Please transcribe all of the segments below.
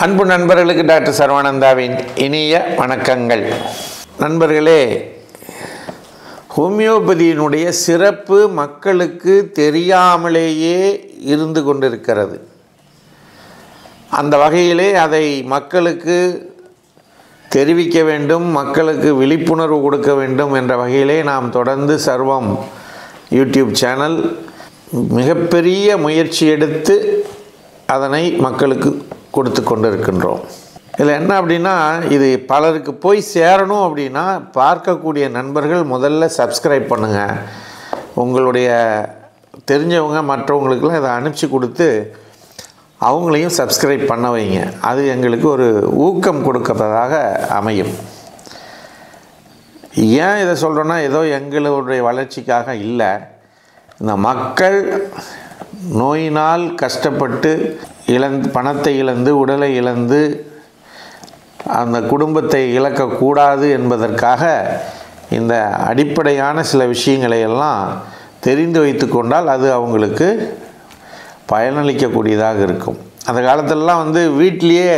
அன்பு நண்பர்களுக்கு டாக்டர் சரவானந்தாவின் இனிய வணக்கங்கள். நண்பர்களே, ஹோமியோபதியினுடைய சிறப்பு மக்களுக்கு தெரியாமலேயே இருந்து கொண்டிருக்கிறது. அந்த வகையிலே அதை மக்களுக்கு தெரிவிக்க வேண்டும், மக்களுக்கு விழிப்புணர்வு கொடுக்க வேண்டும் என்ற வகையிலே நாம் தொடர்ந்து சர்வம் யூடியூப் சேனல் மிகப்பெரிய முயற்சி எடுத்து அதனை மக்களுக்கு கொடுத்து கொண்டிருக்கின்றோம். இதில் என்ன அப்படின்னா, இது பலருக்கு போய் சேரணும் அப்படின்னா பார்க்கக்கூடிய நண்பர்கள் முதல்ல சப்ஸ்கிரைப் பண்ணுங்கள். உங்களுடைய தெரிஞ்சவங்க மற்றவங்களுக்கெல்லாம் இதை அனுப்பிச்சி கொடுத்து அவங்களையும் சப்ஸ்கிரைப் பண்ண வைங்க. அது எங்களுக்கு ஒரு ஊக்கம் கொடுக்கறதாக அமையும். ஏன் இதை சொல்கிறோன்னா, ஏதோ எங்களுடைய வளர்ச்சிக்காக இல்லை. இந்த மக்கள் நோயினால் கஷ்டப்பட்டு பணத்தை இழந்து உடலை இழந்து அந்த குடும்பத்தை இழக்கக்கூடாது என்பதற்காக இந்த அடிப்படையான சில விஷயங்களை எல்லாம் தெரிந்து வைத்து கொண்டால் அது அவங்களுக்கு பயனளிக்கக்கூடியதாக இருக்கும். அந்த காலத்திலலாம் வீட்டிலையே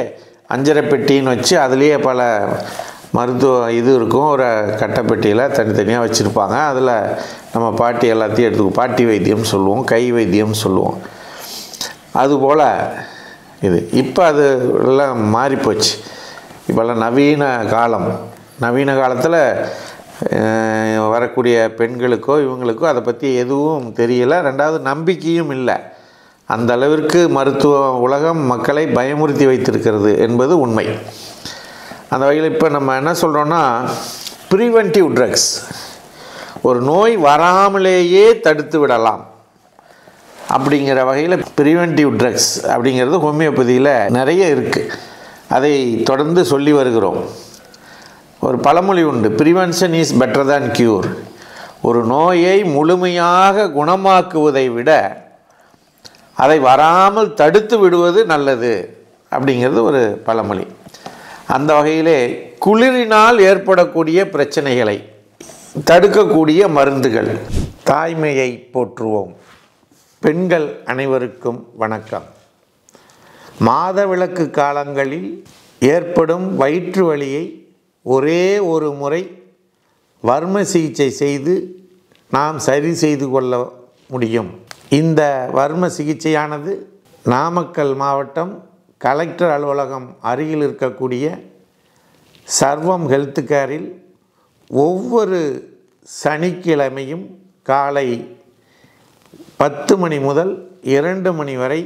அஞ்சரை பெட்டின்னு வச்சு அதுலேயே பல மருத்துவ இருக்கும். ஒரு கட்டைப்பெட்டியில் தனித்தனியாக வச்சுருப்பாங்க. அதில் நம்ம பாட்டி எல்லாத்தையும் எடுத்துக்கோ, பாட்டி வைத்தியம் சொல்லுவோம், கை வைத்தியம் சொல்லுவோம். அதுபோல் இது இப்போ அது எல்லாம் மாறிப்போச்சு. இப்போல்லாம் நவீன காலம். நவீன காலத்தில் வரக்கூடிய பெண்களுக்கோ இவங்களுக்கோ அதை பற்றி எதுவும் தெரியலை. ரெண்டாவது நம்பிக்கையும் இல்லை. அந்த அளவிற்கு மருத்துவ உலகம் மக்களை பயமுறுத்தி வைத்திருக்கிறது என்பது உண்மை. அந்த வகையில் இப்போ நம்ம என்ன சொல்கிறோன்னா, ப்ரிவென்டிவ் ட்ரக்ஸ், ஒரு நோய் வராமலேயே தடுத்து விடலாம் அப்படிங்கிற வகையில் ப்ரிவென்டிவ் ட்ரக்ஸ் அப்படிங்கிறது ஹோமியோபதியில் நிறைய இருக்குது. அதை தொடர்ந்து சொல்லி வருகிறோம். ஒரு பழமொழி உண்டு, prevention is better than cure. ஒரு நோயை முழுமையாக குணமாக்குவதை விட அதை வராமல் தடுத்து விடுவது நல்லது அப்படிங்கிறது ஒரு பழமொழி. அந்த வகையிலே குளிரினால் ஏற்படக்கூடிய பிரச்சனைகளை தடுக்கக்கூடிய மருந்துகள். தாய்மையை போற்றுவோம். பெண்கள் அனைவருக்கும் வணக்கம். மாதவிலக்கு காலங்களில் ஏற்படும் வயிற்று வலியை ஒரே ஒரு முறை வர்ம சிகிச்சை செய்து நாம் சரி செய்து கொள்ள முடியும். இந்த வர்ம சிகிச்சையானது நாமக்கல் மாவட்டம் கலெக்டர் அலுவலகம் அருகில் இருக்கக்கூடிய சர்வம் ஹெல்த் கேரில் ஒவ்வொரு சனிக்கிழமையும் காலை 10 மணி முதல் 2 மணி வரை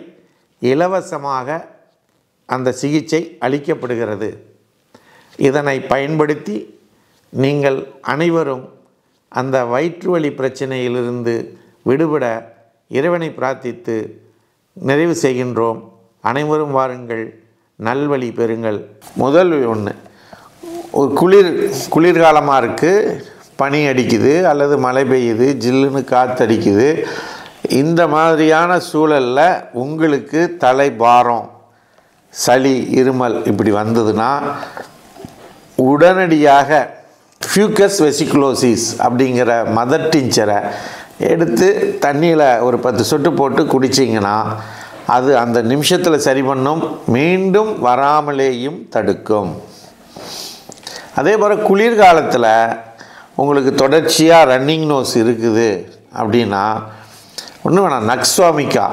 இலவசமாக அந்த சிகிச்சை அளிக்கப்படுகிறது. இதனை பயன்படுத்தி நீங்கள் அனைவரும் அந்த வயிற்றுவலி பிரச்சனையிலிருந்து விடுபட இறைவனை பிரார்த்தித்து நிறைவு செய்கின்றோம். அனைவரும் வாருங்கள், நல்வழி பெறுங்கள். முதல் ஒன்று, ஒரு குளிர்காலமாக இருக்குது, பனி அடிக்குது அல்லது மழை பெய்யுது, ஜில்லுன்னு காற்றடிக்குது. இந்த மாதிரியான சூழலில் உங்களுக்கு தலை பாரம், சளி, இருமல் இப்படி வந்ததுன்னா உடனடியாக ஃபியூக்கஸ் வெசிகுலோசிஸ் அப்படிங்கிற மதர் டிஞ்சரை எடுத்து தண்ணியில் ஒரு 10 சொட்டு போட்டு குடிச்சிங்கன்னா அது அந்த நிமிஷத்தில் சரி பண்ணும், மீண்டும் வராமலேயும் தடுக்கும். அதே போல் குளிர்காலத்தில் உங்களுக்கு தொடர்ச்சியாக ரன்னிங் நோஸ் இருக்குது அப்படின்னா ஒன்றும் வேணாம், நக்ஸ்வாமிக்கா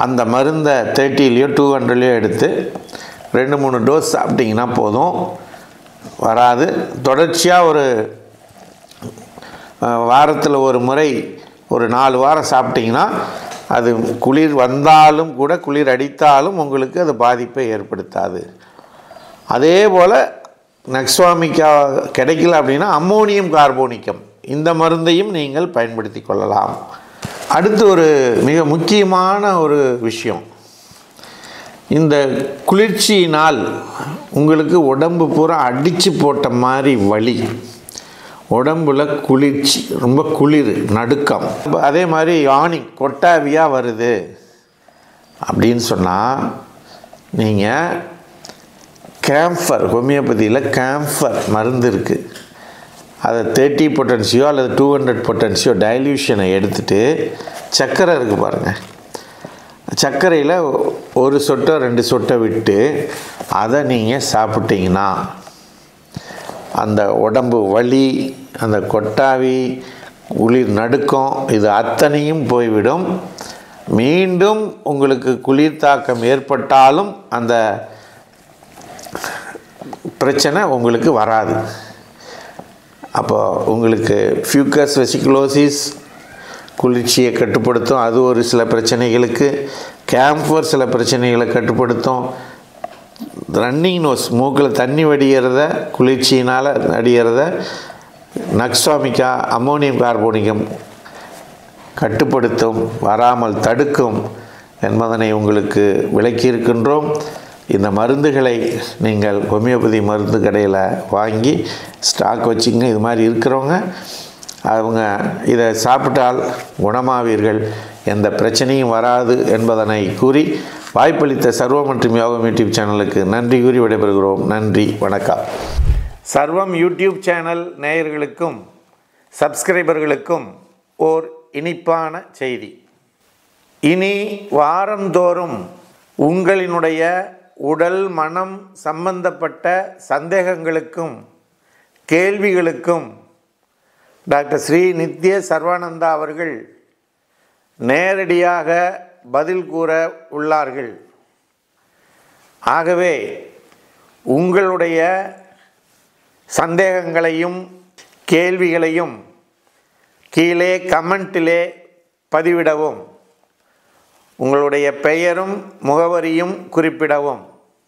அந்த மருந்தை 30லையோ 200லையோ எடுத்து 2-3 டோஸ் சாப்பிட்டிங்கன்னா போதும், வராது. தொடர்ச்சியாக ஒரு வாரத்தில் ஒரு முறை ஒரு 4 வாரம் சாப்பிட்டிங்கன்னா அது குளிர் வந்தாலும் கூட, குளிர் அடித்தாலும் உங்களுக்கு அது பாதிப்பை ஏற்படுத்தாது. அதே போல் நக்ஸ்வாமிக்கா கிடைக்கல அப்படின்னா அம்மோனியம் கார்போனிக்கம் இந்த மருந்தையும் நீங்கள் பயன்படுத்தி கொள்ளலாம். அடுத்து ஒரு மிக முக்கியமான ஒரு விஷயம், இந்த குளிர்ச்சியினால் உங்களுக்கு உடம்பு பூரா அடித்து போட்ட மாதிரி வலி, உடம்பில் குளிர்ச்சி, ரொம்ப குளிர், நடுக்கம், அதே மாதிரி யானிங் கொட்டாவியாக வருது அப்படின்னு சொன்னால் நீங்கள் கேம்ஃபர், ஹோமியோபதியில் கேம்ஃபர் மருந்து இருக்குது. அதை 30 பொட்டன்சியோ அல்லது 200 பொட்டன்சியோ டைல்யூஷனை எடுத்துகிட்டு, சர்க்கரை இருக்குது பாருங்கள், சர்க்கரையில் ஒரு சொட்டோ 2 சொட்டை விட்டு அதை நீங்கள் சாப்பிட்டீங்கன்னா அந்த உடம்பு வலி, அந்த கொட்டாவி, குளிர் நடுக்கம் இது அத்தனையும் போய்விடும். மீண்டும் உங்களுக்கு குளிர் தாக்கம் ஏற்பட்டாலும் அந்த பிரச்சனை உங்களுக்கு வராது. அப்போ உங்களுக்கு ஃபியூக்கஸ் வெசிகுலோசிஸ் குளிர்ச்சியை கட்டுப்படுத்தும், அது ஒரு சில பிரச்சனைகளுக்கு. கேம்ஃபர் சில பிரச்சனைகளை கட்டுப்படுத்தும். ரன்னிங் நோஸ், மூக்கில் தண்ணி வடிகிறத, குளிர்ச்சியினால் வடிகிறத நக்ஸ்வாமிகா அம்மோனியம் கார்போனிகம் கட்டுப்படுத்தும், வராமல் தடுக்கும் என்பதனை உங்களுக்கு விளக்கியிருக்கின்றோம். இந்த மருந்துகளை நீங்கள் ஹோமியோபதி மருந்து கடையில் வாங்கி ஸ்டாக் வச்சுங்க. இது மாதிரி இருக்கிறவங்க அவங்க இதை சாப்பிட்டால் குணமாவீர்கள், எந்த பிரச்சனையும் வராது என்பதனை கூறி வாய்ப்பளித்த சர்வம் மற்றும் யோகம் யூடியூப் சேனலுக்கு நன்றி கூறி விடைபெறுகிறோம். நன்றி, வணக்கம். சர்வம் யூடியூப் சேனல் நேயர்களுக்கும் சப்ஸ்கிரைபர்களுக்கும் ஓர் இனிப்பான செய்தி. இனி வாரந்தோறும் உங்களினுடைய உடல் மனம் சம்பந்தப்பட்ட சந்தேகங்களுக்கும் கேள்விகளுக்கும் டாக்டர் ஸ்ரீ நித்ய சர்வானந்தா அவர்கள் நேரடியாக பதில் கூற உள்ளார்கள். ஆகவே உங்களுடைய சந்தேகங்களையும் கேள்விகளையும் கீழே கமெண்டிலே பதிவிடவும், உங்களுடைய பெயரும் முகவரியும் குறிப்பிடவும்.